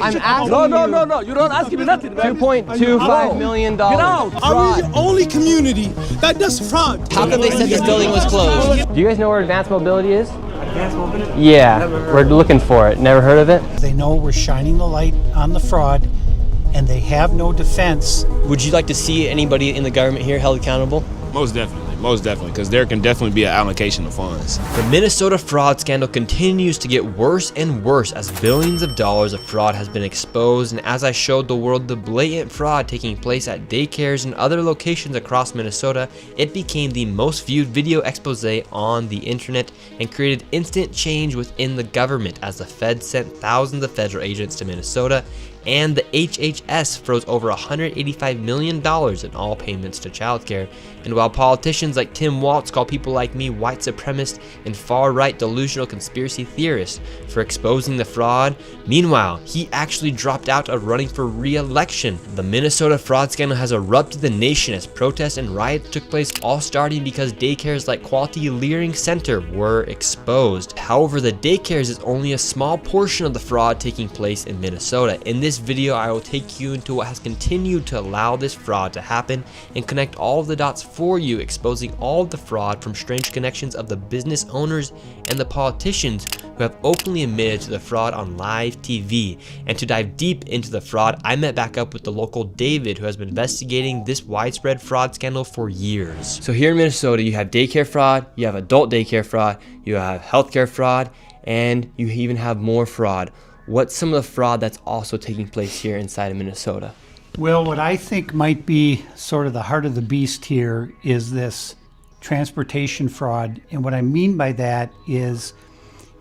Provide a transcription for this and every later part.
I'm asking No. You don't ask me nothing, man. $2.25 million. Get out. Are we the only community that does fraud? How come they said this building was closed? Do you guys know where advanced mobility is? Advanced mobility? Yeah, we're looking for it. Never heard of it? They know we're shining the light on the fraud, and they have no defense. Would you like to see anybody in the government here held accountable? Most definitely, because there can definitely be an allocation of funds. The Minnesota fraud scandal continues to get worse and worse as billions of dollars of fraud has been exposed, and as I showed the world the blatant fraud taking place at daycares and other locations across Minnesota, it became the most viewed video expose on the internet and created instant change within the government as the feds sent thousands of federal agents to Minnesota, and the HHS froze over $185 million in all payments to childcare. And while politicians like Tim Walz call people like me white supremacists and far-right delusional conspiracy theorists for exposing the fraud, meanwhile, he actually dropped out of running for re-election. The Minnesota fraud scandal has erupted the nation as protests and riots took place, all starting because daycares like Quality Learning Center were exposed. However, the daycares is only a small portion of the fraud taking place in Minnesota. In this video, I will take you into what has continued to allow this fraud to happen and connect all of the dots for you, exposing all of the fraud from strange connections of the business owners and the politicians who have openly admitted to the fraud on live TV. And to dive deep into the fraud, I met back up with the local David, who has been investigating this widespread fraud scandal for years. So here in Minnesota, you have daycare fraud, you have adult daycare fraud, you have healthcare fraud, and you even have more fraud. What's some of the fraud that's also taking place here inside of Minnesota? Well, what I think might be sort of the heart of the beast here is this transportation fraud. And what I mean by that is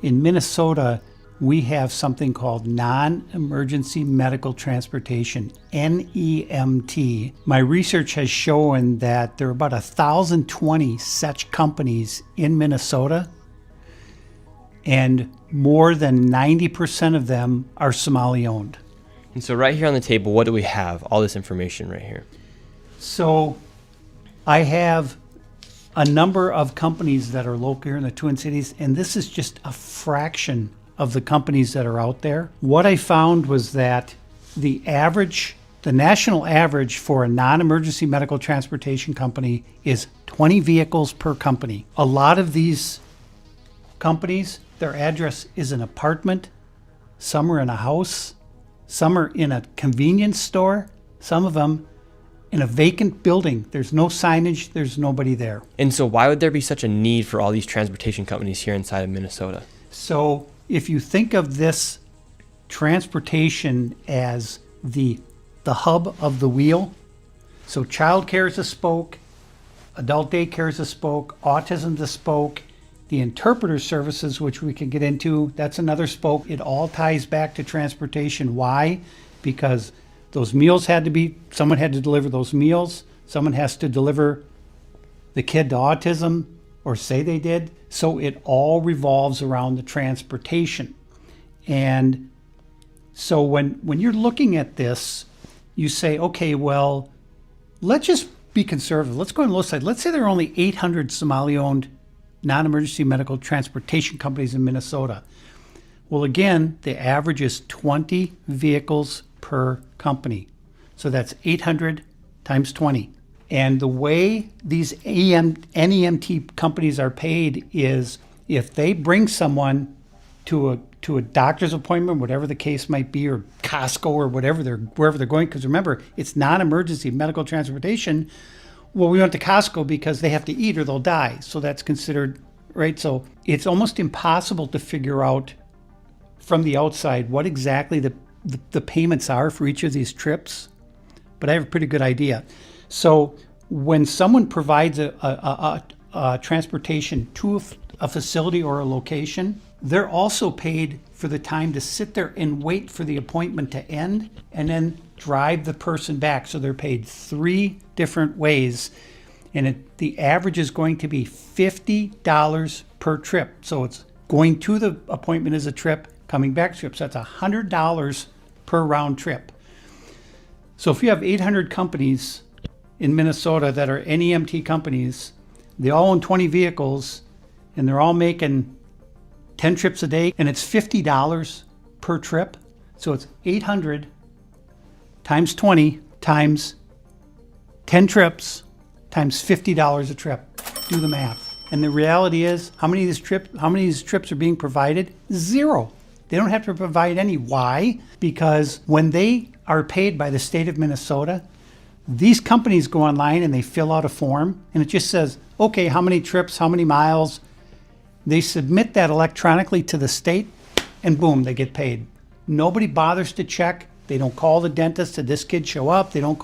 in Minnesota, we have something called non-emergency medical transportation, NEMT. My research has shown that there are about 1,020 such companies in Minnesota, and more than 90% of them are Somali owned. And so right here on the table, what do we have? All this information right here. So I have a number of companies that are local here in the Twin Cities, and this is just a fraction of the companies that are out there. What I found was that the national average for a non-emergency medical transportation company is 20 vehicles per company. A lot of these companies, their address is an apartment, some are in a house, some are in a convenience store, some of them in a vacant building. There's no signage, there's nobody there. And so why would there be such a need for all these transportation companies here inside of Minnesota? So if you think of this transportation as the hub of the wheel, so childcare is a spoke, adult daycare is a spoke, autism is a spoke, the interpreter services, which we can get into, that's another spoke. It all ties back to transportation. Why? Because those meals someone had to deliver those meals. Someone has to deliver the kid to autism, or say they did. So it all revolves around the transportation. And so when you're looking at this, you say, okay, well, let's just be conservative. Let's go on the low side. Let's say there are only 800 Somali-owned non-emergency medical transportation companies in Minnesota. Well, again, the average is 20 vehicles per company. So that's 800 times 20. And the way these NEMT companies are paid is if they bring someone to a doctor's appointment, whatever the case might be, or Costco or wherever they're going, because remember, it's non-emergency medical transportation. Well, we went to Costco because they have to eat or they'll die. So that's considered, right? So it's almost impossible to figure out from the outside what exactly the payments are for each of these trips. But I have a pretty good idea. So when someone provides a transportation to a facility or a location, they're also paid for the time to sit there and wait for the appointment to end and then drive the person back. So they're paid 3 different ways. And the average is going to be $50 per trip. So it's going to the appointment as a trip, coming back trip. So that's $100 per round trip. So if you have 800 companies in Minnesota that are NEMT companies, they all own 20 vehicles, and they're all making 10 trips a day, and it's $50 per trip. So it's 800 times 20 times 10 trips times $50 a trip. Do the math. And the reality is, how many of these trips are being provided? Zero. They don't have to provide any. Why? Because when they are paid by the state of Minnesota, these companies go online and they fill out a form, and it just says, okay, how many trips, how many miles. They submit that electronically to the state, and boom, they get paid. Nobody bothers to check. They don't call the dentist, did this kid show up? They don't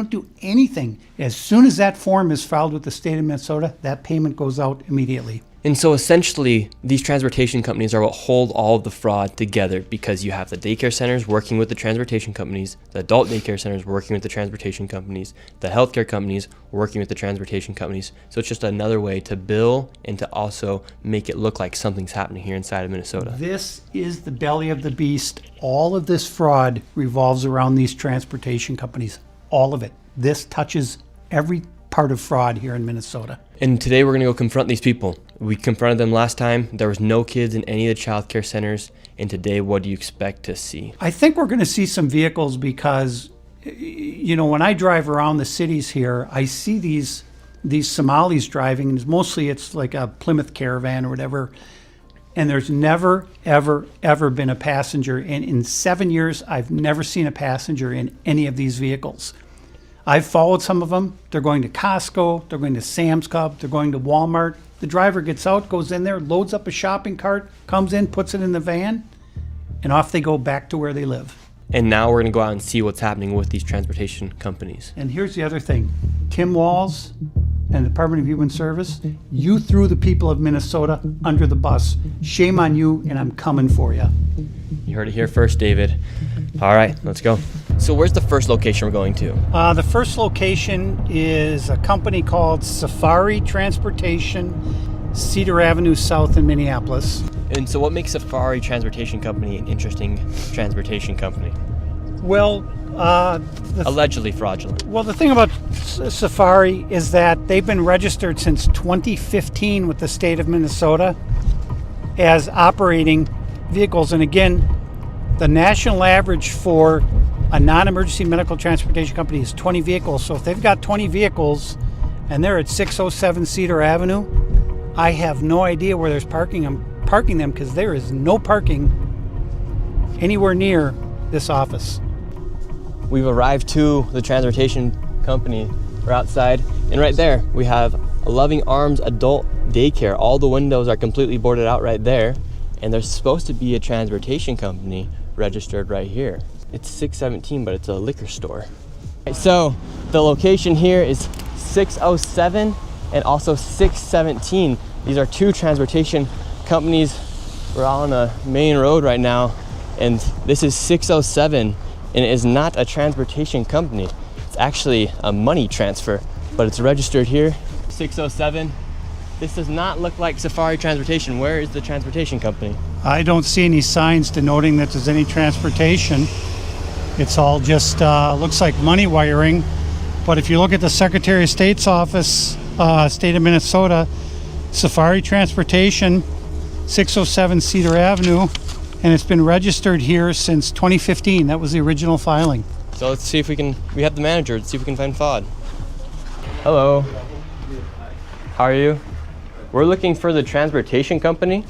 do anything. As soon as that form is filed with the state of Minnesota, that payment goes out immediately. And so essentially, these transportation companies are what hold all of the fraud together, because you have the daycare centers working with the transportation companies, the adult daycare centers working with the transportation companies, the healthcare companies working with the transportation companies. So it's just another way to bill and to also make it look like something's happening here inside of Minnesota. This is the belly of the beast. All of this fraud revolves around these transportation companies. All of it. This touches every part of fraud here in Minnesota. And today we're going to go confront these people. We confronted them last time. There was no kids in any of the child care centers. And today, what do you expect to see? I think we're going to see some vehicles because, you know, when I drive around the cities here, I see these Somalis driving, and mostly it's like a Plymouth Caravan or whatever. And there's never, ever, ever been a passenger. And in 7 years, I've never seen a passenger in any of these vehicles. I've followed some of them. They're going to Costco, they're going to Sam's Club, they're going to Walmart. The driver gets out, goes in there, loads up a shopping cart, comes in, puts it in the van, and off they go back to where they live. And now we're going to go out and see what's happening with these transportation companies. And here's the other thing. Tim Walz and the Department of Human Service, you threw the people of Minnesota under the bus. Shame on you, and I'm coming for you. You heard it here first, David. All right, let's go. So where's the first location we're going to? The first location is a company called Safari Transportation, Cedar Avenue South in Minneapolis. And so what makes Safari Transportation Company an interesting transportation company? Well, allegedly fraudulent. Well, the thing about Safari is that they've been registered since 2015 with the state of Minnesota as operating vehicles. And again, the national average for a non-emergency medical transportation company is 20 vehicles. So if they've got 20 vehicles and they're at 607 Cedar Avenue, I have no idea where there's parking them because there is no parking anywhere near this office. We've arrived to the transportation company. We're outside, and right there we have a Loving Arms adult daycare. All the windows are completely boarded out right there, and there's supposed to be a transportation company registered right here. It's 617, but it's a liquor store. So the location here is 607 and also 617. These are two transportation companies. We're on a main road right now, and this is 607, and it is not a transportation company. It's actually a money transfer, but it's registered here. 607. This does not look like Safari Transportation. Where is the transportation company? I don't see any signs denoting that there's any transportation. It's all just looks like money wiring. But if you look at the Secretary of State's office, state of Minnesota, Safari Transportation, 607 Cedar Avenue, and it's been registered here since 2015. That was the original filing. So let's see if we have the manager. Let's see if we can find FOD. Hello. How are you? We're looking for the transportation company.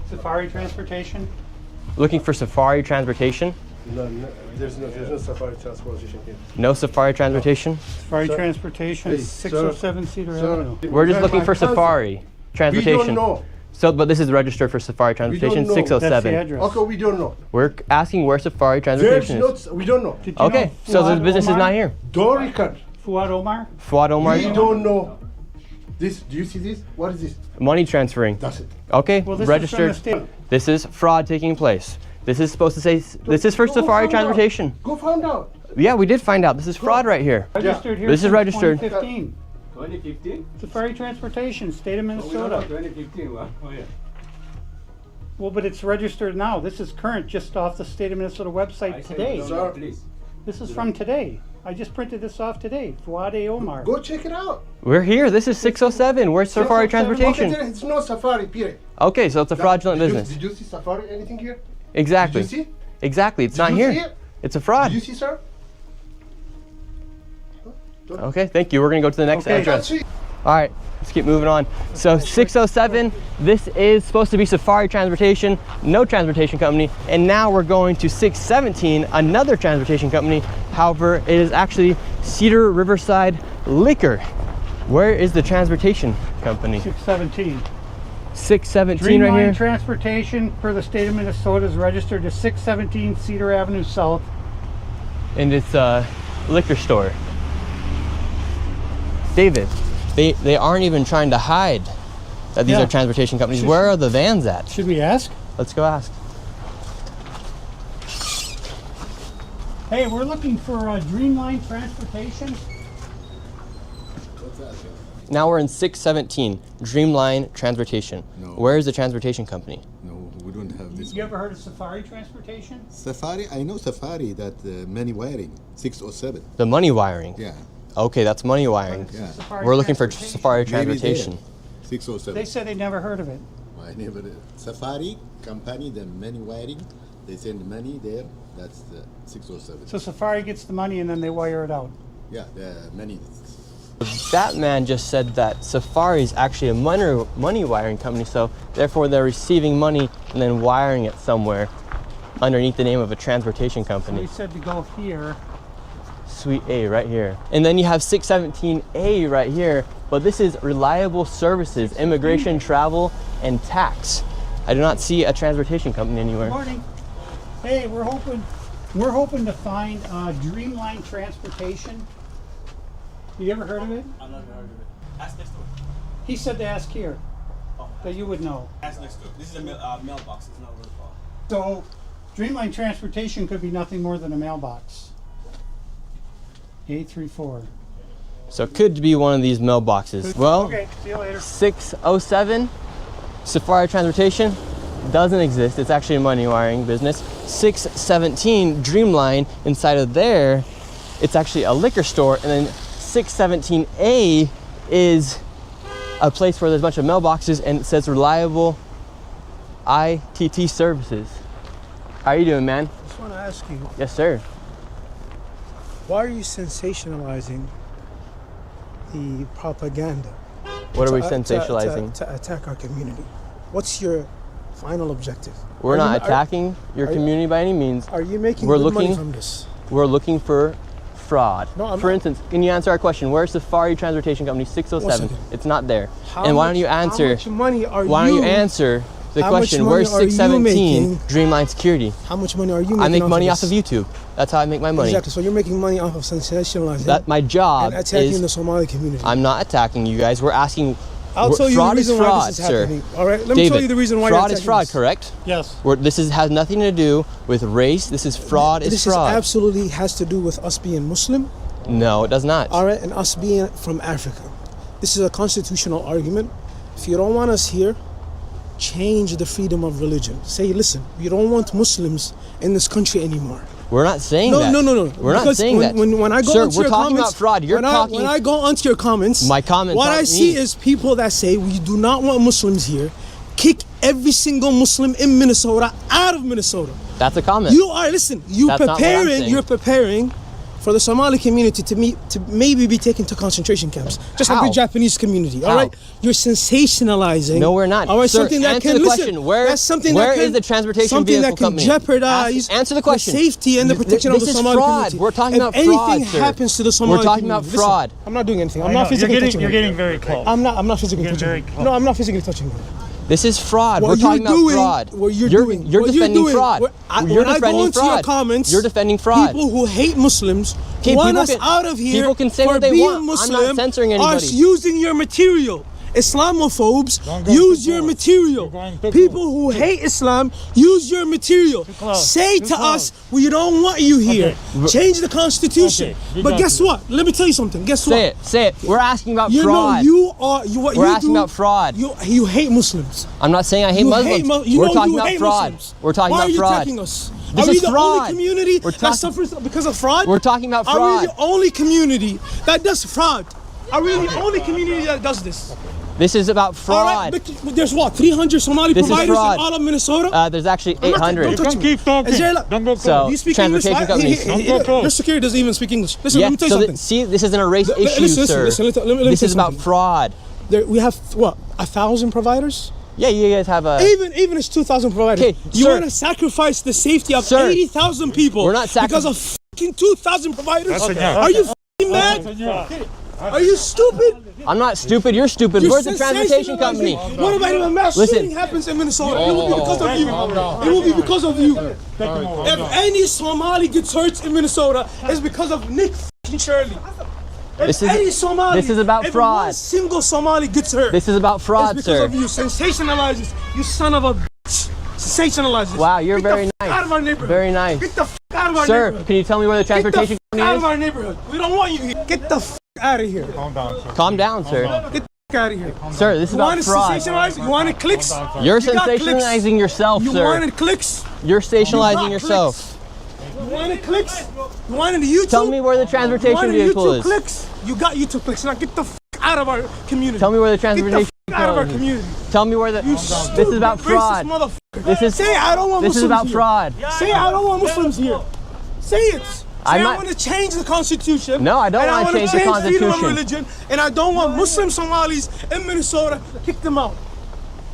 Safari Transportation? Looking for Safari Transportation? No, there's no Safari Transportation here. No Safari Transportation? Safari Transportation, 607 Cedar Avenue. We're just looking for Safari Transportation. We don't know. So, but this is registered for Safari Transportation, know. 607. That's the address. Okay, we don't know. We're asking where Safari Transportation is. We don't know. Did you Okay, know so the Fuad business is Omar? not here. Don't record. Fuad Omar? Fuad Omar? We don't know. This, do you see this? What is this? Money transferring. That's it. Okay, Well, this registered. is from the state. This is fraud taking place. This is supposed to say, this is for Safari Transportation. Go find out. Yeah, we did find out. This is fraud right here. Registered here This is since registered. 2015. 2015? Safari Transportation, state of Minnesota. 2015. Oh, yeah. Well, but it's registered now. This is current, just off the state of Minnesota website today. Sir. Please. This is from today. I just printed this off today. Fuad Omar. Go check it out. We're here. This is 607. Where's Safari Transportation? Okay, it's no Safari, period. Okay, so it's a fraudulent business. Did you see Safari anything here? Exactly. Did you see? Exactly. It's not you here. see it? It's a fraud. Did you see, sir? Okay, thank you. We're gonna go to the next Okay. address. All right, let's keep moving on. So 607, this is supposed to be Safari Transportation, no transportation company. And now we're going to 617, another transportation company. However, it is actually Cedar Riverside Liquor. Where is the transportation company? 617. 617 right Dreamline here. Transportation for the state of Minnesota is registered to 617 Cedar Avenue South. And it's a liquor store. David, they aren't even trying to hide that these Yeah. are transportation companies. Where are the vans at? Should we ask? Let's go ask. Hey, we're looking for Dreamline Transportation. Now we're in 617, Dreamline Transportation. No. Where is the transportation company? No, we don't have this. You ever heard of Safari Transportation? Safari, I know Safari, that money wiring, 607. The money wiring. Yeah, Okay, that's money wiring. yeah. Safari We're looking for Transportation. Safari Maybe there. Transportation. 607. They said they never heard of it. I never. Safari company, the money wiring, they send money there. That's the 607. So Safari gets the money and then they wire it out. Yeah, the money. That man just said that Safari is actually a money wiring company, so therefore they're receiving money and then wiring it somewhere underneath the name of a transportation So company. we said to go here. Suite A right here. And then you have 617A right here, but this is reliable services, immigration, travel, and tax. I do not see a transportation company anywhere. Morning. Hey, we're hoping to find Dreamline Transportation. You ever heard of it? I've never heard of it. Ask next door. He said to ask here. That you would know. Ask next door. This is a mailbox. It's not a roll call. So, Dreamline Transportation could be nothing more than a mailbox. 834. So it could be one of these mailboxes. Well, Okay, see you later. 607, Safari Transportation, doesn't exist. It's actually a money wiring business. 617, Dreamline, inside of there, it's actually a liquor store. And then 617A is a place where there's a bunch of mailboxes and it says reliable ITT services. How are you doing, man? I just want to ask you, Yes, sir. why are you sensationalizing the propaganda? What are we to- sensationalizing? To attack our community. What's your final objective? We're Are not you- are- attacking your are you- community by any means. Are you making We're good money looking- from this? We're looking for fraud. No, I'm For not. instance, can you answer our question? Where's Safari Transportation Company 607? 1 second. It's not there. How And why much- don't you answer? How much money are Why don't you you answer the how much question? money Where's are you 617 making? Dreamline Security? How much money are you making? I make money this? off of YouTube. That's how I make my money. Exactly. So you're making money off of sensationalizing That my job and attacking is. the Somali community. I'm not attacking you guys. We're asking. I'll tell you fraud the reason is why fraud, this is sir. happening. All right. Let me David, tell you the reason why fraud you're is attacking fraud, this. correct? Yes. This has nothing to do with race. This is fraud. This Is fraud. absolutely has to do with us being Muslim. No, it does not. All right, and us being from Africa. This is a constitutional argument. If you don't want us here, change the freedom of religion. Say, listen, we don't want Muslims in this country anymore. We're not saying No, that. no, no, no. We're not Because saying when, that. When I go Sir, onto we're your talking comments, about fraud. You're talking. when I go onto your comments, My comments what aren't I see me. is people that say we do not want Muslims here. Kick every single Muslim in Minnesota out of Minnesota. That's a comment. You are listen. That's not what I'm saying. You're preparing for the Somali community to maybe be taken to concentration camps, just like How? the Japanese community. All How? right, you're sensationalizing. No, we're not. All right, Sir, something that answer can the listen, question. Where- that's something where that can, is the transportation something vehicle that can company? jeopardize Answer the question. safety and the protection of the This is Somali fraud. community. We're talking if about fraud, anything sir. happens to the Somali We're talking about community, fraud. listen, I'm not doing anything. I'm not physically touching You're her. getting very close. I'm not physically You're touching very her. close. No, I'm not physically touching her. This is fraud. What We're talking you're about doing- fraud. what you're You're doing- You're what you're defending doing- fraud. what- You're when I go defending into your fraud. comments, You're defending fraud. People who hate Muslims Okay, want people us can- out of here people can say for what they being want. I'm not Muslim, censoring are anybody. using your material. Islamophobes go use too your close. material. You're going too People close. who hate Islam use your material. close. Say Too to close. us, we don't want you here. Change the Constitution. Okay, we But got guess you. what? Let me tell you something. Guess what? Say it. We're asking about You fraud. know you are you what We're you asking do. about fraud. You hate Muslims. I'm not saying I hate You Muslims. hate Mu- you We're know talking you about hate fraud. Muslims. We're talking Why about are you fraud. attacking us? This are we is the fraud. only community We're that talking- suffers because of fraud? We're talking about Are we fraud. the only community that does fraud? Are we the only community that does this? This is about All fraud. right, but there's what, 300 Somali This is providers in fraud. all of Minnesota? There's actually 800. Don't touch me. Is there like, So, do you speak English? transportation companies. Your security doesn't even speak English. Listen, Yeah, let me tell you so something. see, this isn't a race issue, Listen, sir. let me This tell is you about something. fraud. We have what, 1,000 providers? Yeah, you guys have a... Even it's 2,000 providers. Okay, You sir. want to sacrifice the safety of Sir. 80,000 people We're not because of fucking 2,000 providers? Are you fucking mad? Are you stupid? I'm not stupid, you're stupid. You're Where's the transportation company? What about if a mass Listen. shooting happens in Minnesota? It will be because of you. It will be because of you. If any Somali gets hurt in Minnesota, it's because of Nick Shirley. This If is- any Somali, this is about if fraud. one single Somali gets hurt, This is about fraud, it's because sir. of you. Sensationalizes. You son of a bitch. Sensationalizes. Wow, you're Get the very f- nice. out of our neighborhood. Very nice. Get the f- out of our Sir, neighborhood. can you tell me where the Get the transportation f- company out is? of our neighborhood. We don't want you here. Get the f- out of here. Calm down, sir. Get the f- out of here. Sir, this is You about want to fraud. sensationalize? You wanted clicks? You're You got clicks. sensationalizing yourself, You sir. wanted clicks? You're You sensationalizing got yourself. clicks. You wanted clicks? You wanted the YouTube? Tell me where the You transportation wanted vehicle YouTube is. clicks? You got YouTube clicks. Now get the f- out of our community. Tell me where the Get the transportation f- out of our vehicle is. community. Tell me where the... You This stupid, is about racist fraud. motherfucker. This is... Say I don't want This Muslims is about here. fraud. Say I don't want Muslims here. Say it. Say I'm I not- want to change the Constitution. No, I don't and wanna wanna change the freedom of Constitution. religion, and I don't want Muslim Somalis in Minnesota. Kick them out.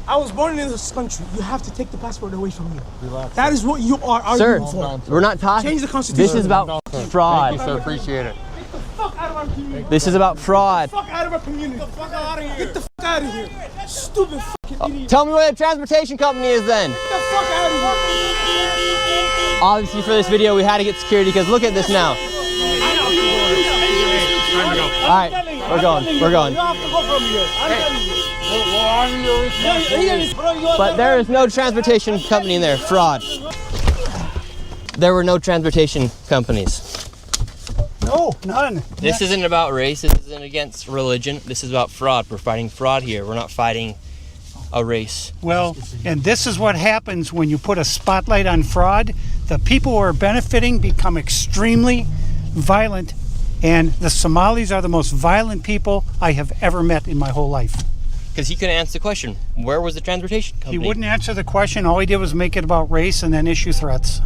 I was born in this country. You have to take the passport away from me. That is what you are Sir, arguing for. we're not talking... Change the Constitution. This is about fraud. Appreciate it. Get the fuck out of our community. This is about fraud. Fuck out of our community. Get the fuck out of here. Get the fuck out of here. Stupid fucking idiot. Tell me where the transportation company is then. Get the fuck out of here. Obviously for this video we had to get security because look at this now. Alright, we're going, we're going. You have to go from here. I'm telling you. But there is no transportation company in there. Fraud. There were no transportation companies. No, none. This isn't about race, this isn't against religion. This is about fraud. We're fighting fraud here. We're not fighting a race. Well, and this is what happens when you put a spotlight on fraud. The people who are benefiting become extremely violent, and the Somalis are the most violent people I have ever met in my whole life. Because he couldn't answer the question. Where was the transportation company? He wouldn't answer the question. All he did was make it about race and then issue threats.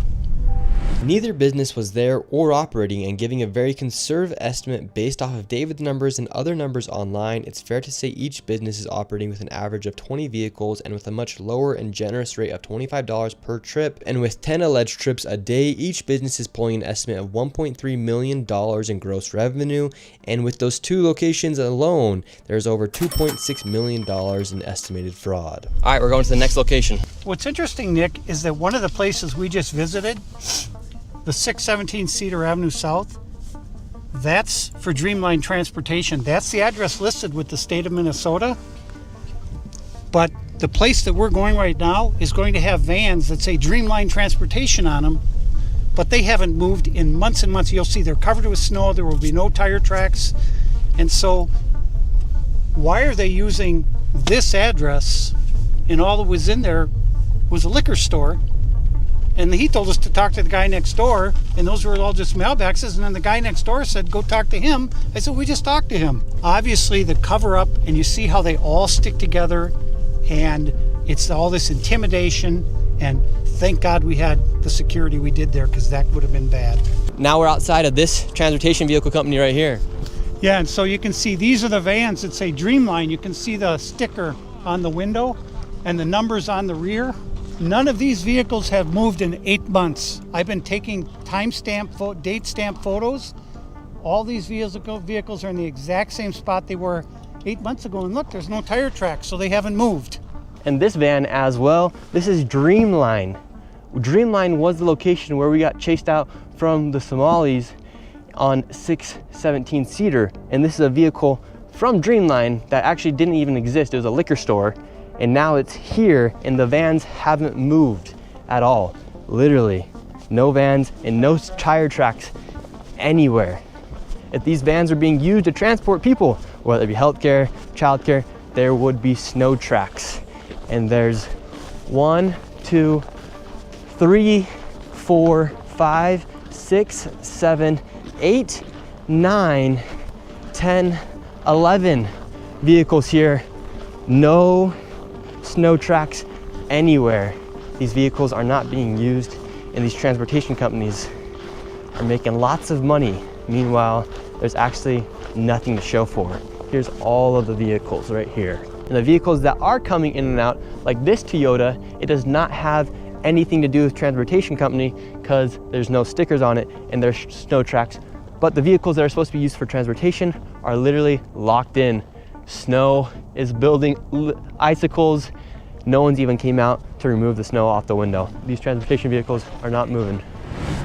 Neither business was there or operating, and giving a very conservative estimate based off of David's numbers and other numbers online, it's fair to say each business is operating with an average of 20 vehicles and with a much lower and generous rate of $25 per trip. And with 10 alleged trips a day, each business is pulling an estimate of $1.3 million in gross revenue. And with those two locations alone, there's over $2.6 million in estimated fraud. All right, we're going to the next location. What's interesting, Nick, is that one of the places we just visited, the 617 Cedar Avenue South, that's for Dreamline Transportation. That's the address listed with the state of Minnesota. But the place that we're going right now is going to have vans that say Dreamline Transportation on them, but they haven't moved in months and months. You'll see they're covered with snow. There will be no tire tracks. And so why are they using this address? And all that was in there was a liquor store. And he told us to talk to the guy next door, and those were all just mailboxes. And then the guy next door said, go talk to him. I said, we just talked to him. Obviously, the cover up, and you see how they all stick together, and it's all this intimidation. And thank God we had the security we did there, because that would have been bad. Now we're outside of this transportation vehicle company right here. Yeah, and so you can see these are the vans that say Dreamline. You can see the sticker on the window and the numbers on the rear. None of these vehicles have moved in 8 months. I've been taking timestamp, date stamp photos. All these vehicles are in the exact same spot they were 8 months ago. And look, there's no tire tracks, so they haven't moved. And this van as well, this is Dreamline. Dreamline was the location where we got chased out from the Somalis on 617 Cedar. And this is a vehicle from Dreamline that actually didn't even exist. It was a liquor store. And now it's here, and the vans haven't moved at all. Literally, no vans and no tire tracks anywhere. If these vans are being used to transport people, whether it be healthcare, childcare, there would be snow tracks. And there's 1, 2, 3, 4, 5, 6, 7, 8, 9, 10, 11 vehicles here No snow tracks anywhere. These vehicles are not being used, and these transportation companies are making lots of money. Meanwhile, there's actually nothing to show for it. Here's all of the vehicles right here. And the vehicles that are coming in and out, like this Toyota, it does not have anything to do with transportation company because there's no stickers on it and there's snow tracks. But the vehicles that are supposed to be used for transportation are literally locked in. Snow is building icicles. No one's even came out to remove the snow off the window. These transportation vehicles are not moving.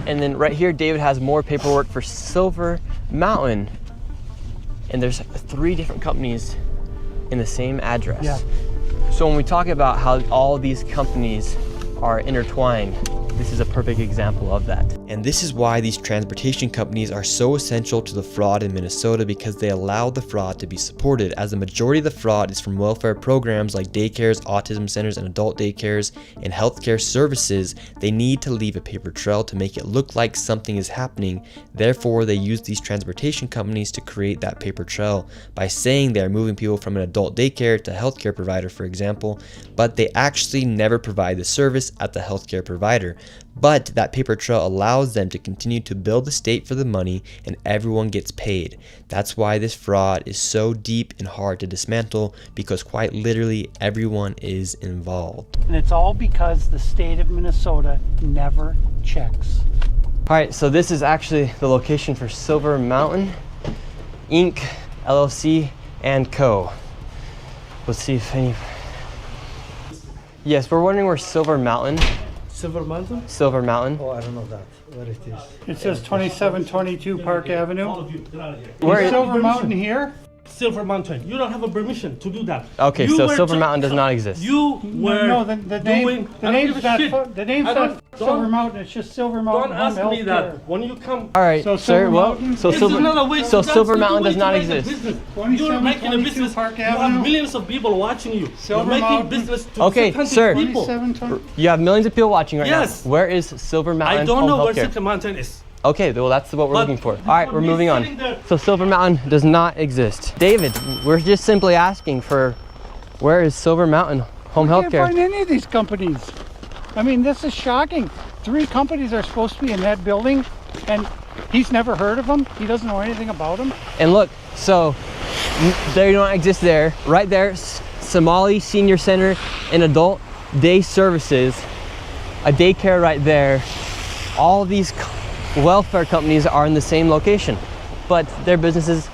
And then right here, David has more paperwork for Silver Mountain. And there's 3 different companies in the same address. Yeah. So when we talk about how all these companies are intertwined, this is a perfect example of that. And this is why these transportation companies are so essential to the fraud in Minnesota, because they allow the fraud to be supported, as the majority of the fraud is from welfare programs like daycares, autism centers, and adult daycares, and healthcare services. They need to leave a paper trail to make it look like something is happening. Therefore, they use these transportation companies to create that paper trail by saying they are moving people from an adult daycare to a healthcare provider, for example, but they actually never provide the service at the healthcare provider. But that paper trail allows them to continue to bill the state for the money, and everyone gets paid. That's why this fraud is so deep and hard to dismantle, because quite literally everyone is involved. And it's all because the state of Minnesota never checks. All right, so this is actually the location for Silver Mountain Inc., LLC, and Co. Let's see if any... Yes, we're wondering where Silver Mountain. Silver Mountain? Silver Mountain. Oh, I don't know that. Where it is. It says 2722 Park Avenue. All of you, get out of here. Where Is is Silver Mountain here? Silver Mountain. You don't have a permission to do that. Okay, You so were Silver ju- Mountain does not exist. You were No, the name, doing. the I don't name's give a not, shit. the name's I not don't- Silver don't- Mountain, it's just Silver Don't Mountain ask Home me Healthcare. that. When you come. All right, So sir. Silver Well, Mountain- so It's Silver, another way. so that's Silver the Mountain way does to not make a exist. business. 27, You're making a 22 business. Park You Avenue. have millions of people watching you. Silver You're making Mountain. business to Okay, 600 sir. people. 2720. You have millions of people watching right Yes. now. Where is Silver Mountain I don't Home know where Healthcare? Silver Mountain is. Okay, well that's what we're But looking for. All right, we're me moving on. sitting there- So Silver Mountain does not exist. David, we're just simply asking for where is Silver Mountain Home Can't Healthcare? find any of these companies. I mean, this is shocking. 3 companies are supposed to be in that building, and he's never heard of them. He doesn't know anything about them. And look, so they don't exist there. Right there, Somali Senior Center and Adult Day Services, a daycare right there. All these welfare companies are in the same location, but their businesses,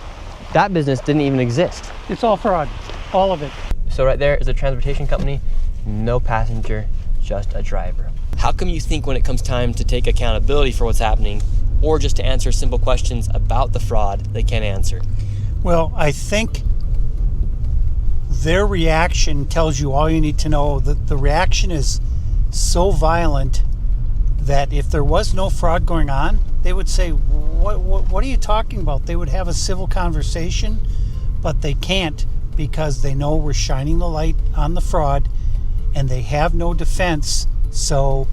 that business didn't even exist. It's all fraud, all of it. So right there is a transportation company, no passenger, just a driver. How come you think when it comes time to take accountability for what's happening, or just to answer simple questions about the fraud, they can't answer? Well, I think their reaction tells you all you need to know. The reaction is so violent that if there was no fraud going on, they would say, what are you talking about? They would have a civil conversation, but they can't, because they know we're shining the light on the fraud and they have no defense. So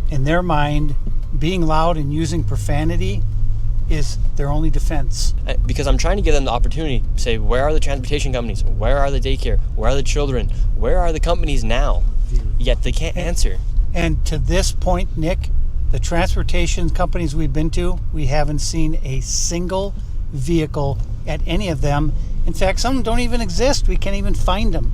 in their mind, being loud and using profanity is their only defense. Because I'm trying to give them the opportunity to say, where are the transportation companies? Where are the daycare? Where are the children? Where are the companies now? Yet they can't answer. And to this point, Nick, the transportation companies we've been to, we haven't seen a single vehicle at any of them. In fact, some don't even exist. We can't even find them.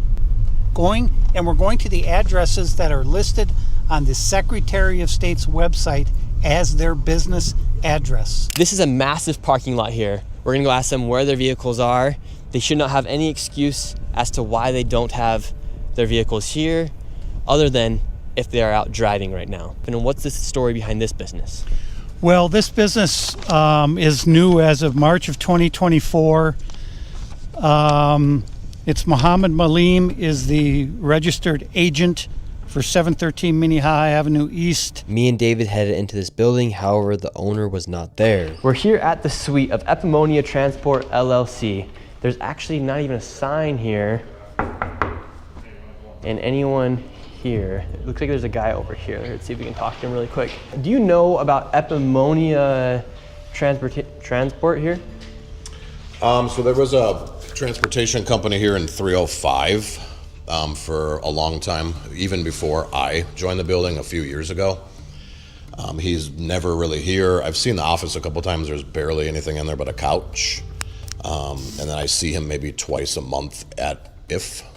We're going to the addresses that are listed on the Secretary of State's website as their business address. This is a massive parking lot here. We're gonna go ask them where their vehicles are. They should not have any excuse as to why they don't have their vehicles here, other than if they are out driving right now. And what's the story behind this business? Well, this business is new as of March of 2024. It's Muhammad Malim is the registered agent for 713 Minnehaha Avenue East. Me and David headed into this building, however, the owner was not there. We're here at the suite of Epimonia Transport LLC. There's actually not even a sign here. And anyone here, it looks like there's a guy over here. Let's see if we can talk to him really quick. Do you know about Epimonia Transport here? So there was a transportation company here in 305. for a long time, even before I joined the building a few years ago. He's never really here. I've seen the office a couple times. There's barely anything in there but a couch. And then I see him maybe twice a month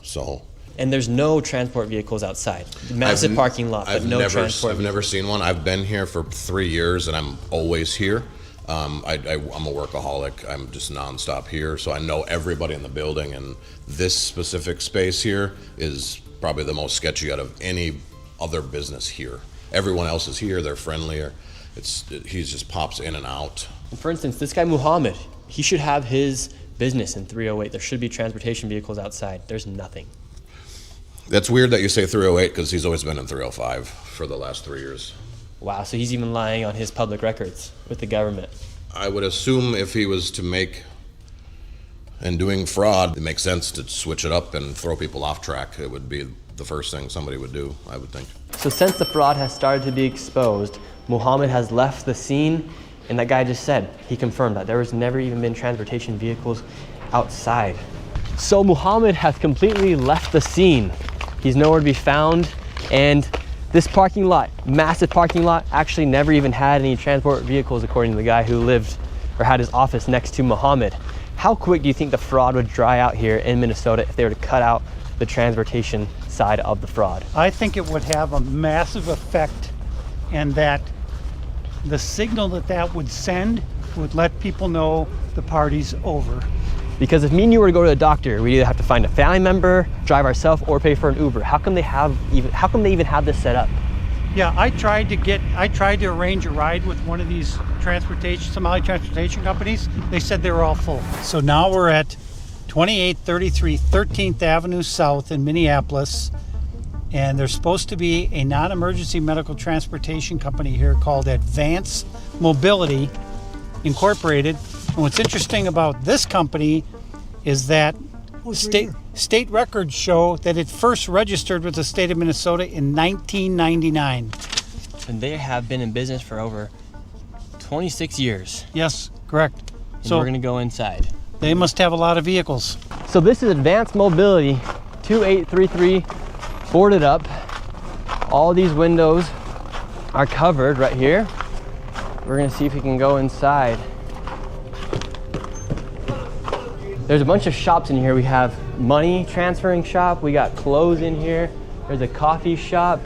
so. And there's no transport vehicles outside. Massive parking lot, but no transport. I've never seen one. I've been here for 3 years and I'm always here. I'm a workaholic. I'm just nonstop here, so I know everybody in the building, and this specific space here is probably the most sketchy out of any other business here. Everyone else is here, they're friendlier. He just pops in and out. For instance, this guy Muhammad, he should have his business in 308. There should be transportation vehicles outside. There's nothing. That's weird that you say 308 because he's always been in 305 for the last 3 years. Wow, so he's even lying on his public records with the government. I would assume if he was to make and doing fraud, it makes sense to switch it up and throw people off track. It would be the first thing somebody would do, I would think. So since the fraud has started to be exposed, Muhammad has left the scene, and that guy just said, he confirmed that there was never even been transportation vehicles outside. So Muhammad has completely left the scene. He's nowhere to be found, and this parking lot, massive parking lot, actually never even had any transport vehicles according to the guy who lived or had his office next to Muhammad. How quick do you think the fraud would dry out here in Minnesota if they were to cut out the transportation side of the fraud? I think it would have a massive effect, and that the signal that would send would let people know the party's over. Because if me and you were to go to the doctor, we'd either have to find a family member, drive ourselves, or pay for an Uber. How come they even have this set up? Yeah, I tried to arrange a ride with one of these Somali transportation companies. They said they were all full. So now we're at 2833 13th Avenue South in Minneapolis, and there's supposed to be a non-emergency medical transportation company here called Advance Mobility Incorporated. And what's interesting about this company is that state records show that it first registered with the state of Minnesota in 1999. And they have been in business for over 26 years. Yes, correct. And so we're gonna go inside. They must have a lot of vehicles. So this is Advanced Mobility 2833, boarded up. All these windows are covered right here. We're gonna see if we can go inside. There's a bunch of shops in here. We have money transferring shop. We got clothes in here. There's a coffee shop.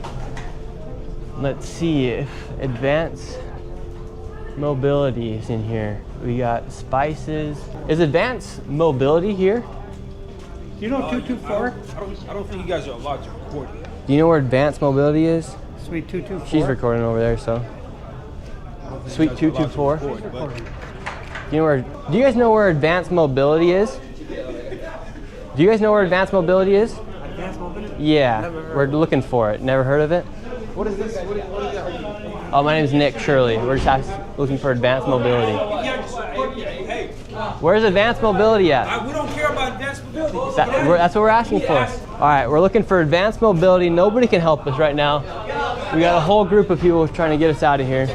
Let's see if Advanced Mobility is in here. We got spices. Is Advanced Mobility here? Do you know 224? I don't think you guys are allowed to record it. Do you know where Advanced Mobility is? Suite 224. She's recording over there, so. Suite 224. Do you guys know where Advanced Mobility is? Do you guys know where Advanced Mobility is? Advanced Mobility? Yeah, we're looking for it. Never heard of it? What is this? What is that? Oh, my name is Nick Shirley. We're just looking for Advanced Mobility. Hey, Where's Advanced Mobility at? we don't care about advanced mobility. That's what we're asking for. All right, we're looking for Advanced Mobility. Nobody can help us right now. We got a whole group of people trying to get us out of here.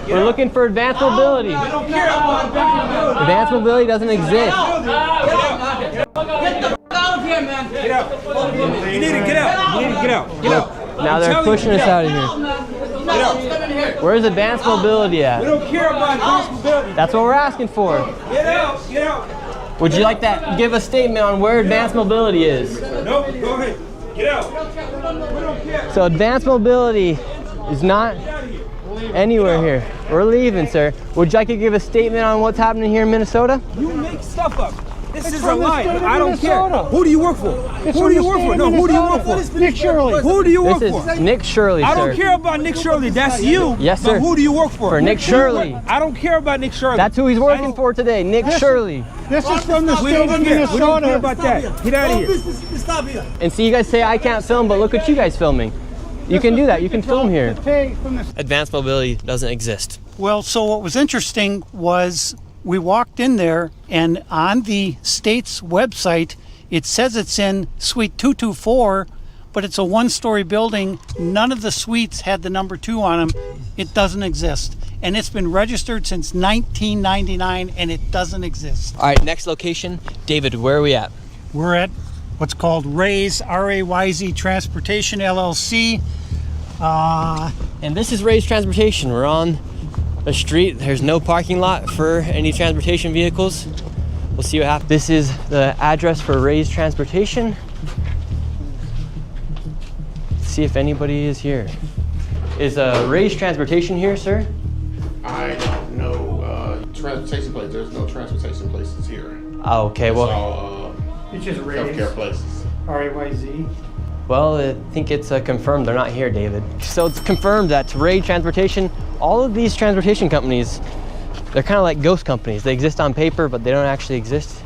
We're looking for Advanced Mobility. We don't care about advanced mobility. Advanced Mobility doesn't exist. Get the f*** out of here, man. Get out. You need to get out. You need to get out. Get out. Now they're pushing us out of here. Get out. Where's Advanced Mobility at? We don't care about advanced mobility. That's what we're asking for. Get out. Get out. Would you like to give a statement on where Advanced Mobility is? Nope. Go ahead. Get out. We don't care. So Advanced Mobility is not anywhere here. We're leaving, sir. Would you like to give a statement on what's happening here in Minnesota? You make stuff up. This is a lie. I don't care. Who do you work for? Who do you work for? No, who do you work for? Nick Shirley. Who do you work This for? is Nick Shirley, sir. I don't care about Nick Shirley. That's you. Yes, sir. But who do you work for? For Nick Shirley. I don't care about Nick Shirley. That's who he's working for today, Nick Shirley. This is from the We state don't of care. We don't care Minnesota. about that. Get out of here. Stop here. And see, you guys say I can't film, but look at you guys filming. You can do that. You can film here. Advanced Mobility doesn't exist. Well, so what was interesting was we walked in there, and on the state's website, it says it's in Suite 224, but it's a one-story building. None of the suites had the number 2 on them. It doesn't exist. And it's been registered since 1999, and it doesn't exist. All right, next location. David, where are we at? We're at what's called Ray's, R-A-Y-Z Transportation LLC. And this is Ray's Transportation. We're on a street. There's no parking lot for any transportation vehicles. We'll see what happens. This is the address for Ray's Transportation. Let's see if anybody is here. Is Ray's Transportation here, sir? I don't know. Transportation place. There's no transportation places here. Oh, okay, It's well. all It's just Ray's, healthcare places. R-A-Y-Z. Well, I think it's confirmed they're not here, David. So it's confirmed that Ray Transportation, all of these transportation companies, they're kind of like ghost companies. They exist on paper, but they don't actually exist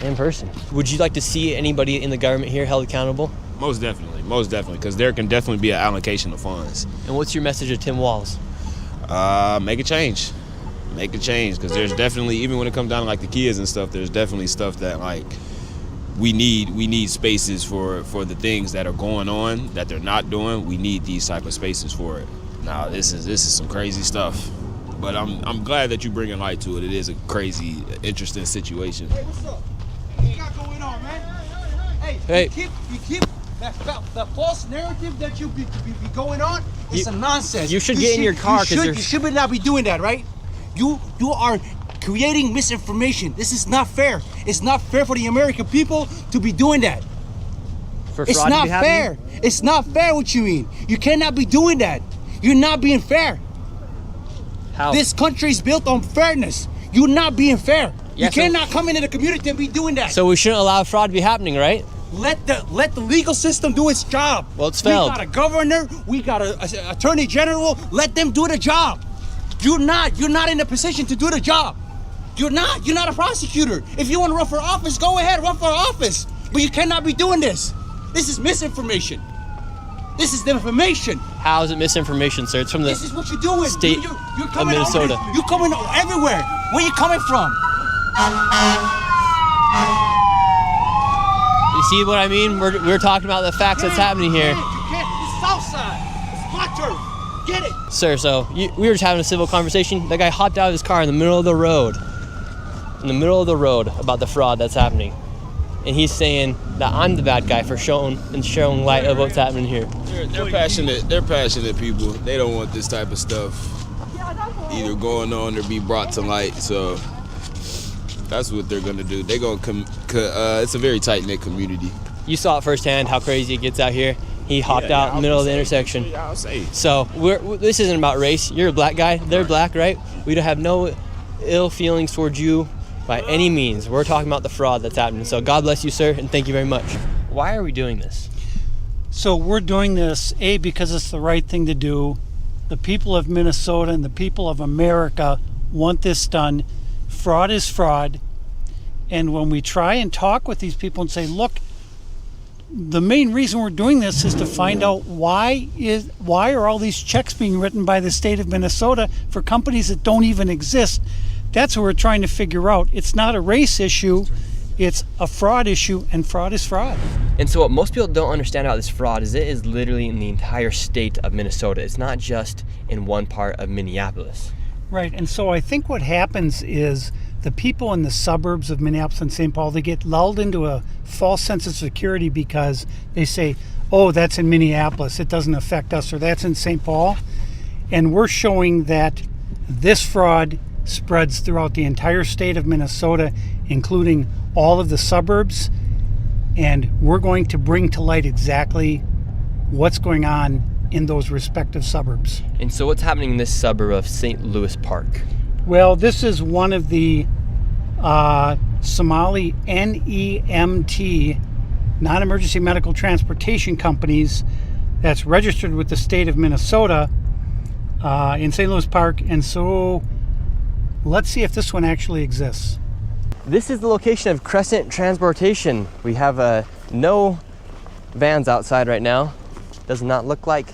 in person. Would you like to see anybody in the government here held accountable? Most definitely, because there can definitely be an allocation of funds. And what's your message to Tim Walz? Make a change, because there's definitely, even when it comes down to like the kids and stuff, there's definitely stuff that like we need spaces for the things that are going on that they're not doing. We need these type of spaces for it. Now this is some crazy stuff, but I'm glad that you bringing light to it. It is a crazy, interesting situation. Hey, what's up? What you got going on, man? Hey, you keep that false narrative that you be going on. It's a nonsense. You should get in your car because you should not be doing that, right? You are creating misinformation. This is not fair. It's not fair for the American people to be doing that. It's not fair. It's not fair what you mean. You cannot be doing that. You're not being fair. How? This country is built on fairness. You're not being fair. Yeah, you cannot come into the community and be doing that. So we shouldn't allow fraud to be happening, right? Let the legal system do its job. Well, it's failed. We got a governor. We got an attorney general. Let them do the job. You're not in a position to do the job. You're not a prosecutor. If you want to run for office, go ahead, run for office. But you cannot be doing this. This is misinformation. This is information. How is it misinformation, sir? It's from the This is what you're doing. state You're of coming Minnesota. You're coming everywhere. Where you coming from? You see what I mean? We're talking about the facts that's happening here. You can't. It's Southside. It's my turf. Get it. Sir, so we were just having a civil conversation. That guy hopped out of his car in the middle of the road. In the middle of the road about the fraud that's happening. And he's saying that I'm the bad guy for showing light of what's happening here. They're passionate. They're passionate people. They don't want this type of stuff either going on or be brought to light. So that's what they're gonna do. They're gonna it's a very tight-knit community. You saw it firsthand how crazy it gets out here. He hopped out in the middle of the intersection. I'll say. So this isn't about race. You're a black guy. They're black, right? We don't have no ill feelings towards you by any means. We're talking about the fraud that's happening. So God bless you, sir, and thank you very much. Why are we doing this? So we're doing this, A, because it's the right thing to do. The people of Minnesota and the people of America want this done. Fraud is fraud. And when we try and talk with these people and say, look, the main reason we're doing this is to find out why are all these checks being written by the state of Minnesota for companies that don't even exist. That's what we're trying to figure out. It's not a race issue, it's a fraud issue, and fraud is fraud. And so what most people don't understand about this fraud is it is literally in the entire state of Minnesota. It's not just in one part of Minneapolis. Right, and so I think what happens is the people in the suburbs of Minneapolis and St. Paul, they get lulled into a false sense of security because they say, oh, that's in Minneapolis, it doesn't affect us, or that's in St. Paul. And we're showing that this fraud spreads throughout the entire state of Minnesota, including all of the suburbs, and we're going to bring to light exactly what's going on in those respective suburbs. And so what's happening in this suburb of St. Louis Park? Well, this is one of the Somali NEMT, non-emergency medical transportation companies that's registered with the state of Minnesota in St. Louis Park. And so let's see if this one actually exists. This is the location of Crescent Transportation. We have no vans outside right now. Does not look like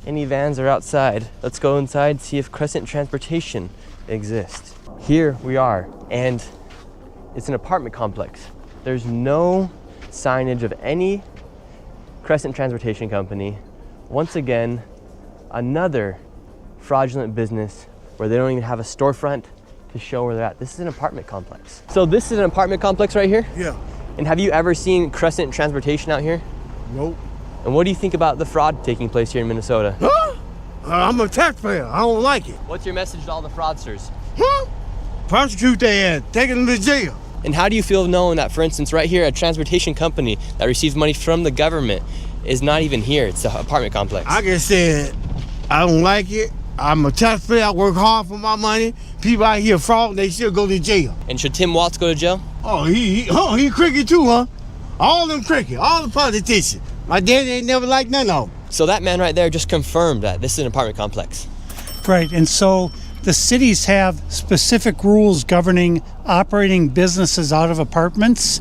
any vans are outside. Let's go inside, see if Crescent Transportation exists. Here we are, and it's an apartment complex. There's no signage of any Crescent Transportation Company. Once again, another fraudulent business where they don't even have a storefront to show where they're at. This is an apartment complex. So this is an apartment complex right here? Yeah. And have you ever seen Crescent Transportation out here? Nope. And what do you think about the fraud taking place here in Minnesota? Huh? I'm a taxpayer. I don't like it. What's your message to all the fraudsters? Huh? Prosecute their ass. Take them to jail. And how do you feel knowing that, for instance, right here, a transportation company that receives money from the government is not even here? It's the apartment complex. I just said, I don't like it. I'm a taxpayer. I work hard for my money. People out here fraud, they still go to jail. And should Tim Walz go to jail? Oh, he cricket too, huh? All them cricket, all the politicians. My daddy ain't never liked none of them. So that man right there just confirmed that this is an apartment complex. Right, and so the cities have specific rules governing operating businesses out of apartments.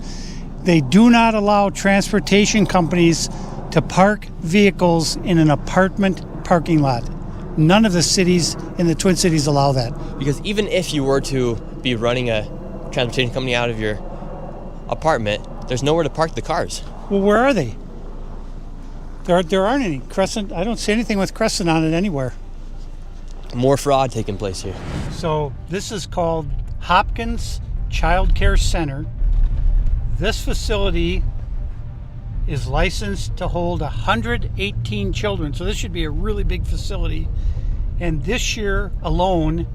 They do not allow transportation companies to park vehicles in an apartment parking lot. None of the cities in the Twin Cities allow that. Because even if you were to be running a transportation company out of your apartment, there's nowhere to park the cars. Well, where are they? There aren't any. Crescent, I don't see anything with Crescent on it anywhere. More fraud taking place here. So this is called Hopkins Child Care Center. This facility is licensed to hold 118 children. So this should be a really big facility. And this year alone,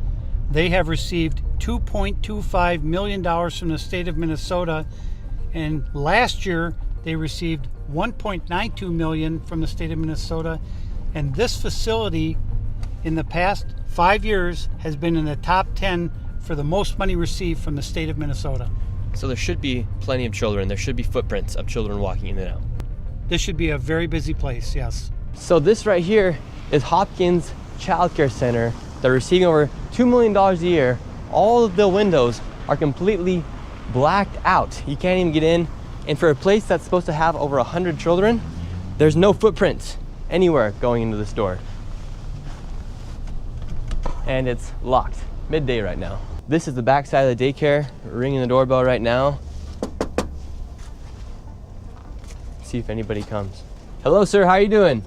they have received $2.25 million from the state of Minnesota. And last year, they received $1.92 million from the state of Minnesota. And this facility, in the past 5 years, has been in the top 10 for the most money received from the state of Minnesota. So there should be plenty of children. There should be footprints of children walking in and out. This should be a very busy place, yes. So this right here is Hopkins Child Care Center. They're receiving over $2 million a year. All of the windows are completely blacked out. You can't even get in. And for a place that's supposed to have over 100 children, there's no footprints anywhere going into this door. And it's locked, midday right now. This is the back side of the daycare, ringing the doorbell right now. See if anybody comes. Hello, sir, how are you doing?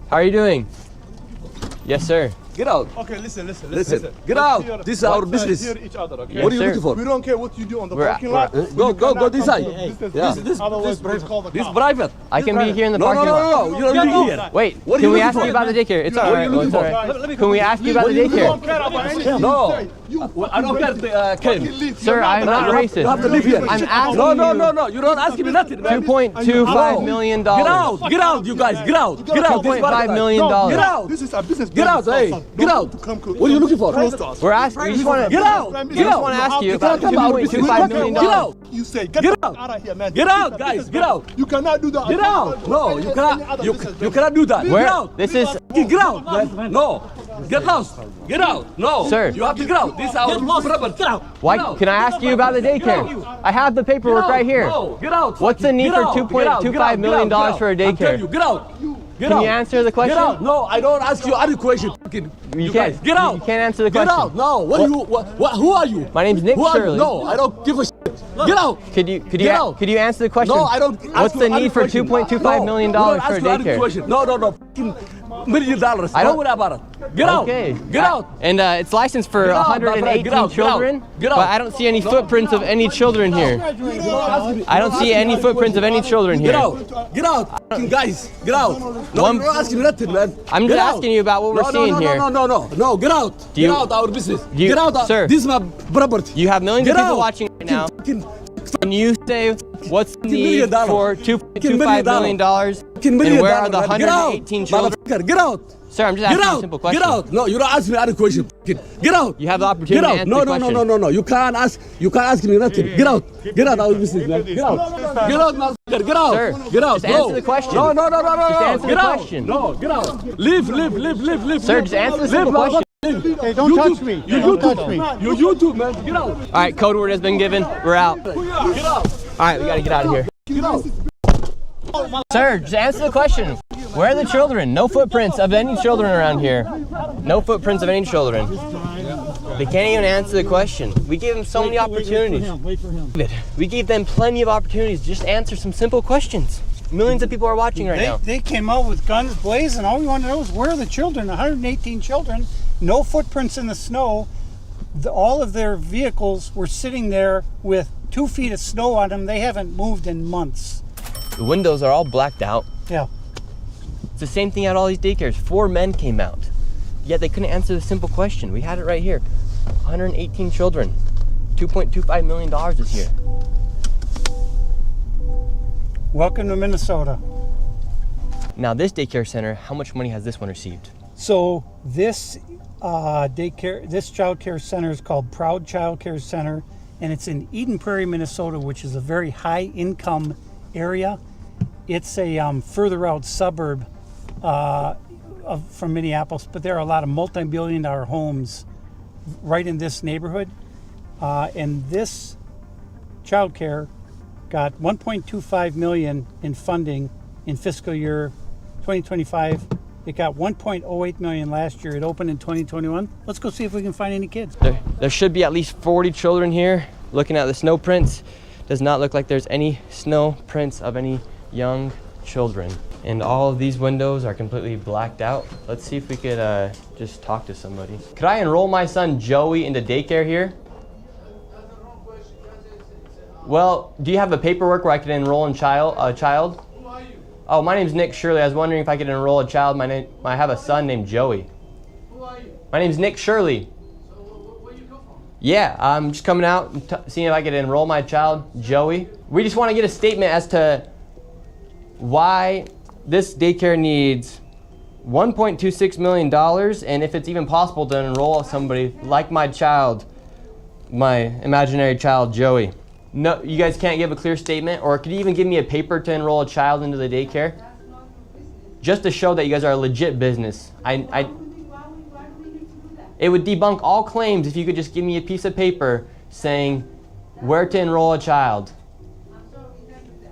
How are you doing? Yes, sir. Get out. Okay, listen. Get out. This is our business. Hear each other, okay? What are you looking for? We don't care what you do on the parking lot. Go this side. This private. I can be here in the parking lot. No, you don't be here. Wait, can we ask you about the daycare? It's all right. Can we ask you about the daycare? No. I don't care, Ken. Sir, I'm not racist. You have to live here. I'm asking No. You don't ask me nothing. $2.25 million. Get out, you guys. Get out. $2.5 million. Get out. This is a business. Get out, hey. Get out. What are you looking for? We're asking. We just want to get out. We just want to ask you about $2.25 million. Get out. You say get out of here, man. Get out, guys. Get out. You cannot do that. Get out. No, you cannot. You cannot do that. Where? Get out. This is. Get out, man. No. Get lost. Get out. No. Sir. You have to get out. This is our property. Get out. Why? Can I ask you about the daycare? I have the paperwork right here. No. Get out. What's the need for $2.25 million for a daycare? Get out. Can you answer the question? Get out. No, I don't ask you any question. You guys, get out. You can't answer the question. Get out. No. Who are you? My name's Nick Shirley. No, I don't give a shit. Get out. Could you answer the question? No, I don't. What's the need for $2.25 million for a daycare? No. $1 million. Don't worry about it. Get out. Okay. Get out. And it's licensed for 118 children. Get out. But I don't see any footprints of any children here. I don't see any footprints of any children here. Get out. Get out. Guys, get out. No, you're not asking nothing, man. I'm just asking you about what we're seeing here. No, get out. Get out our business. Get out. Sir, this is my property. You have millions of people watching right now. Can you say what's the need for $2.25 million? And where are the 118 children? Get out. Sir, I'm just asking a simple question. Get out. No, you don't ask me any question. Get out. You have the opportunity to answer the question. No. You can't ask me nothing. Get out. Get out our business, man. Get out. Get out, motherfucker. Get out. Sir, get out. Just answer the question. No. Just answer the question. No, get out. Leave. Sir, just answer the simple question. Hey, don't touch me. Don't touch me. You YouTube, man. Get out. All right, code word has been given. We're out. Get out. All right, we got to get out of here. Get out. Sir, just answer the question. Where are the children? No footprints of any children around here. No footprints of any children. They can't even answer the question. We gave them so many opportunities. Wait for him. We gave them plenty of opportunities. Just answer some simple questions. Millions of people are watching right now. They came out with guns blazing. All we want to know is where are the children? 118 children. No footprints in the snow. All of their vehicles were sitting there with 2 feet of snow on them. They haven't moved in months. The windows are all blacked out. Yeah. It's the same thing at all these daycares. 4 men came out, yet they couldn't answer the simple question. We had it right here. 118 children, $2.25 million this year. Welcome to Minnesota. Now this daycare center, how much money has this one received? So this this child care center is called Proud Child Care Center, and it's in Eden Prairie, Minnesota, which is a very high income area. It's a further out suburb from Minneapolis, but there are a lot of multi-billion-dollar homes right in this neighborhood. And this child care got $1.25 million in funding in fiscal year 2025. It got $1.08 million last year. It opened in 2021. Let's go see if we can find any kids. There should be at least 40 children here. Looking at the snow prints, does not look like there's any snow prints of any young children. And all of these windows are completely blacked out. Let's see if we could just talk to somebody. Could I enroll my son Joey into daycare here? Well, do you have a paperwork where I could enroll a child? Who are you? Oh, my name's Nick Shirley. I was wondering if I could enroll a child. I have a son named Joey. Who are you? My name's Nick Shirley. So where you come from? Yeah, I'm just coming out and seeing if I could enroll my child, Joey. We just want to get a statement as to why this daycare needs $1.26 million, and if it's even possible to enroll somebody like my child, my imaginary child, Joey. No, you guys can't give a clear statement, or could you even give me a paper to enroll a child into the daycare? Just to show that you guys are a legit business. It would debunk all claims if you could just give me a piece of paper saying where to enroll a child.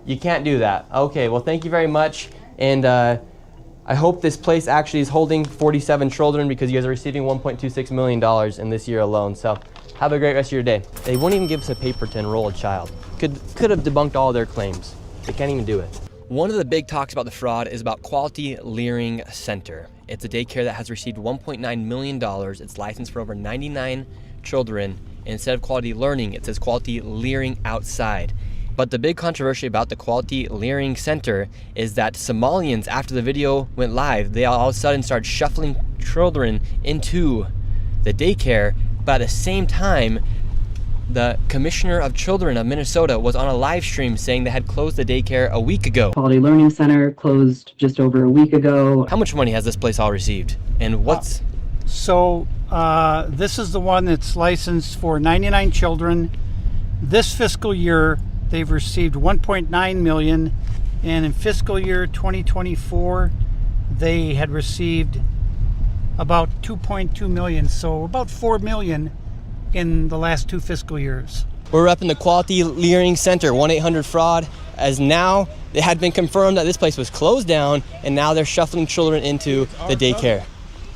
You can't do that. Okay, well thank you very much. And I hope this place actually is holding 47 children, because you guys are receiving $1.26 million in this year alone. So have a great rest of your day. They won't even give us a paper to enroll a child. Could have debunked all their claims. They can't even do it. One of the big talks about the fraud is about Quality Leering Center. It's a daycare that has received $1.9 million. It's licensed for over 99 children. And instead of Quality Learning, it says Quality Leering Outside. But the big controversy about the Quality Leering Center is that Somalians, after the video went live, they all of a sudden started shuffling children into the daycare. But at the same time, the Commissioner of Children of Minnesota was on a live stream saying they had closed the daycare a week ago. Quality Learning Center closed just over a week ago. How much money has this place all received? And what's... This is the one that's licensed for 99 children. This fiscal year, they've received $1.9 million, and in fiscal year 2024, they had received about $2.2 million, so about $4 million in the last 2 fiscal years. We're up in the Quality Leering Center, 1-800-FRAUD, as now it had been confirmed that this place was closed down, and now they're shuffling children into the daycare.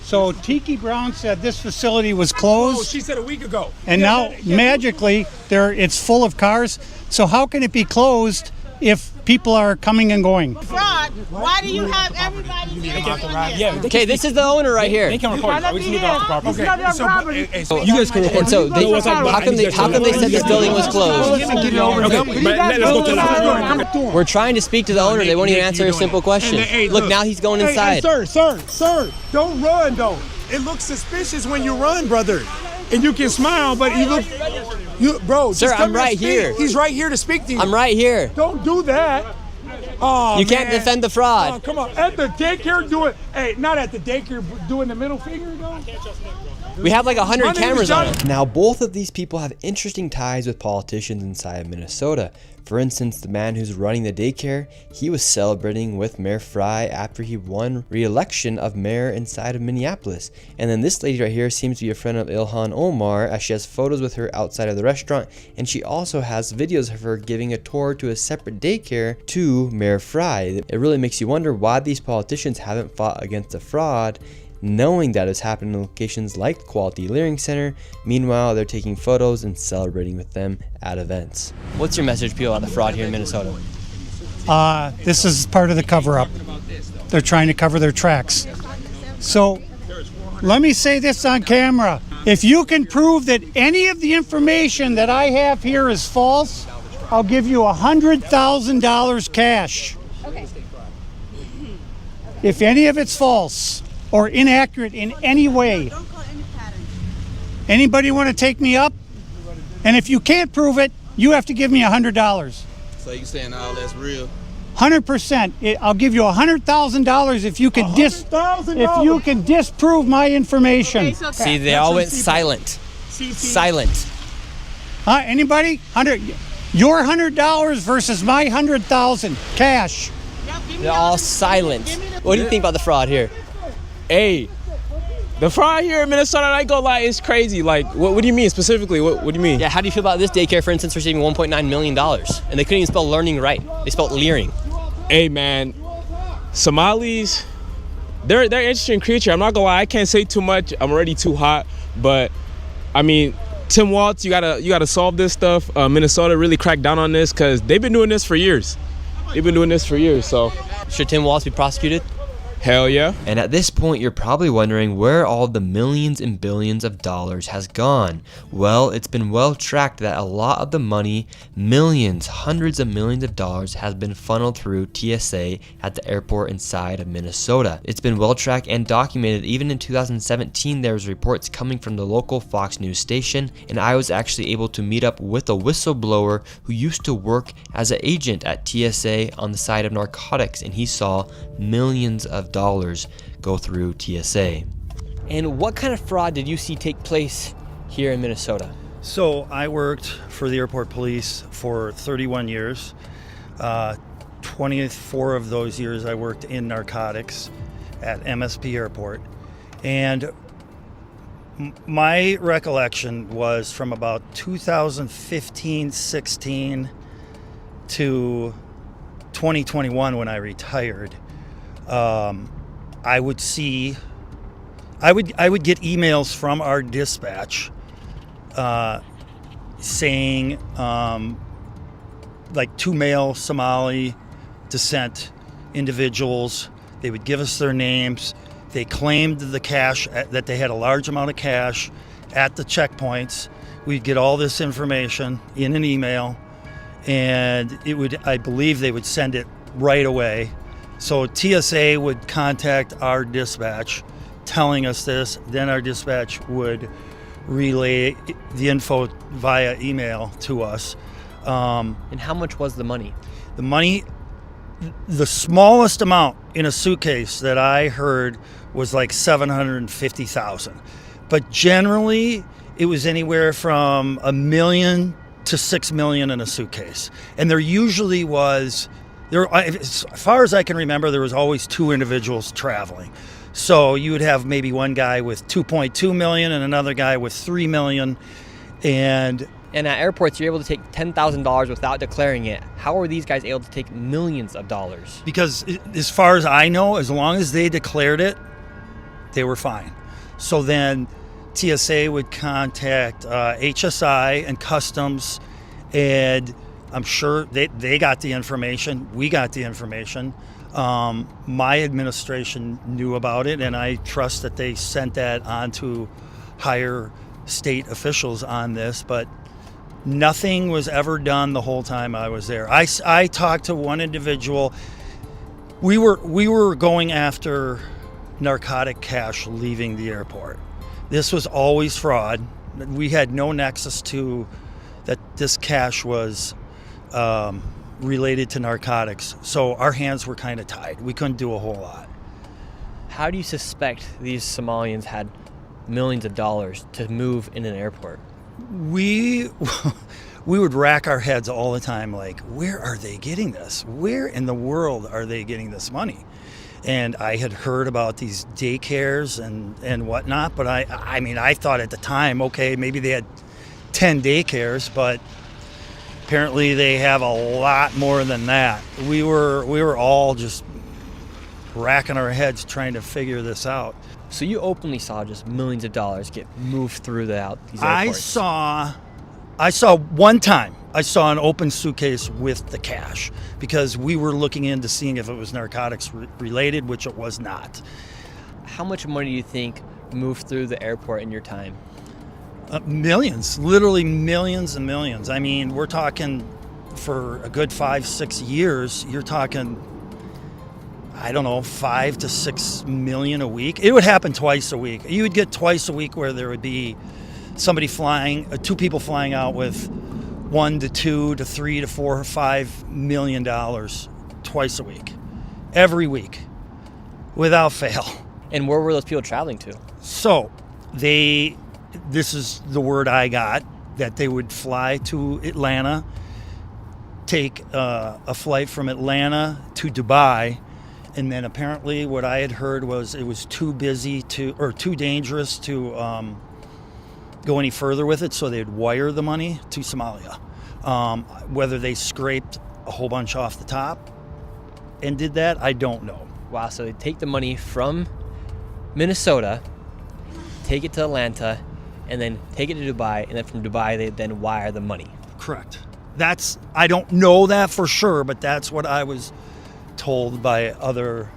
So Tiki Brown said this facility was closed. Oh, she said a week ago. And now magically it's full of cars. So how can it be closed if people are coming and going? Fraud. Why do you have everybody here? Yeah. Okay, this is the owner right here. They can record. We just need to off the property. Okay. So you guys can record. And so how come they said this building was closed? We're trying to speak to the owner. They won't even answer a simple question. Look, now he's going inside. Sir, don't run though. It looks suspicious when you run, brother. And you can smile, but bro. Sir, I'm right here. He's right here to speak to you. I'm right here. Don't do that. Oh, you can't defend the fraud. Oh, come on. At the daycare, do it. Hey, not at the daycare doing the middle finger, though. We have like 100 cameras on it. Now, both of these people have interesting ties with politicians inside of Minnesota. For instance, the man who's running the daycare, he was celebrating with Mayor Fry after he won re-election of mayor inside of Minneapolis. And then this lady right here seems to be a friend of Ilhan Omar, as she has photos with her outside of the restaurant, and she also has videos of her giving a tour to a separate daycare to Mayor Fry. It really makes you wonder why these politicians haven't fought against the fraud, knowing that it's happening in locations like the Quality Leering Center. Meanwhile, they're taking photos and celebrating with them at events. What's your message, people, on the fraud here in Minnesota? This is part of the cover-up. They're trying to cover their tracks. So let me say this on camera. If you can prove that any of the information that I have here is false, I'll give you $100,000 cash. Okay. If any of it's false or inaccurate in any way. Don't call any pattern. Anybody want to take me up? And if you can't prove it, you have to give me $100. So you saying all that's real? 100%. I'll give you $100,000 if you can disprove my information. Okay, so See, they all went silent. Silent. Huh? Anybody? Your $100 versus my $100,000 cash. They're all silent. What do you think about the fraud here? Hey, the fraud here in Minnesota, I ain't gonna lie, it's crazy. Like, what do you mean specifically? What do you mean? Yeah, how do you feel about this daycare, for instance, receiving $1.9 million? And they couldn't even spell learning right. They spelled leering. Hey, man, Somalis, they're an interesting creature. I'm not gonna lie, I can't say too much. I'm already too hot. But, I mean, Tim Walz, you gotta solve this stuff. Minnesota really cracked down on this because they've been doing this for years. So. Should Tim Walz be prosecuted? Hell yeah. And at this point, you're probably wondering where all the millions and billions of dollars has gone. Well, it's been well tracked that a lot of the money, millions, hundreds of millions of dollars, has been funneled through TSA at the airport inside of Minnesota. It's been well tracked and documented. Even in 2017, there was reports coming from the local Fox News station, and I was actually able to meet up with a whistleblower who used to work as an agent at TSA on the side of narcotics, and he saw millions of dollars go through TSA. And what kind of fraud did you see take place here in Minnesota? So I worked for the airport police for 31 years. 24 of those years I worked in narcotics at MSP Airport. And my recollection was from about 2015-16 to 2021 when I retired. I would get emails from our dispatch saying like 2 male Somali descent individuals. They would give us their names. They claimed the cash, that they had a large amount of cash at the checkpoints. We'd get all this information in an email, and I believe they would send it right away. So TSA would contact our dispatch telling us this, then our dispatch would relay the info via email to us. And how much was the money? The money, the smallest amount in a suitcase that I heard was like $750,000. But generally, it was anywhere from $1 million to $6 million in a suitcase. And there usually was... as far as I can remember, there was always 2 individuals traveling. So you would have maybe one guy with $2.2 million and another guy with $3 million. And at airports, you're able to take $10,000 without declaring it. How are these guys able to take millions of dollars? Because as far as I know, as long as they declared it, they were fine. So then TSA would contact HSI and Customs, and I'm sure they got the information. We got the information. My administration knew about it, and I trust that they sent that on to higher state officials on this, but nothing was ever done the whole time I was there. I talked to one individual. We were going after narcotic cash leaving the airport. This was always fraud. We had no nexus to that this cash was related to narcotics. So our hands were kind of tied. We couldn't do a whole lot. How do you suspect these Somalians had millions of dollars to move in an airport? We would rack our heads all the time, like, where are they getting this? Where in the world are they getting this money? And I had heard about these daycares and whatnot, but I mean, I thought at the time, okay, maybe they had 10 daycares, but apparently they have a lot more than that. We were all just racking our heads trying to figure this out. So you openly saw just millions of dollars get moved through these airports? I saw one time, I saw an open suitcase with the cash because we were looking into seeing if it was narcotics related, which it was not. How much money do you think moved through the airport in your time? Millions, literally millions and millions. I mean, we're talking for a good 5-6 years, you're talking, I don't know, 5 to 6 million a week. It would happen twice a week. You would get twice a week where there would be somebody flying, 2 people flying out with $1 to $2 to $3 to $4 or $5 million twice a week, every week, without fail. And where were those people traveling to? So this is the word I got, that they would fly to Atlanta, take a flight from Atlanta to Dubai, and then apparently what I had heard was it was too dangerous to go any further with it, so they'd wire the money to Somalia. Whether they scraped a whole bunch off the top and did that, I don't know. Wow, so they take the money from Minnesota, take it to Atlanta, and then take it to Dubai, and then from Dubai they then wire the money. Correct. I don't know that for sure, but that's what I was told by other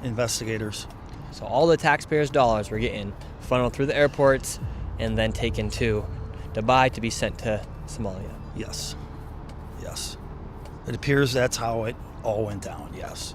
investigators. So all the taxpayers' dollars were getting funneled through the airports and then taken to Dubai to be sent to Somalia. Yes. It appears that's how it all went down, yes.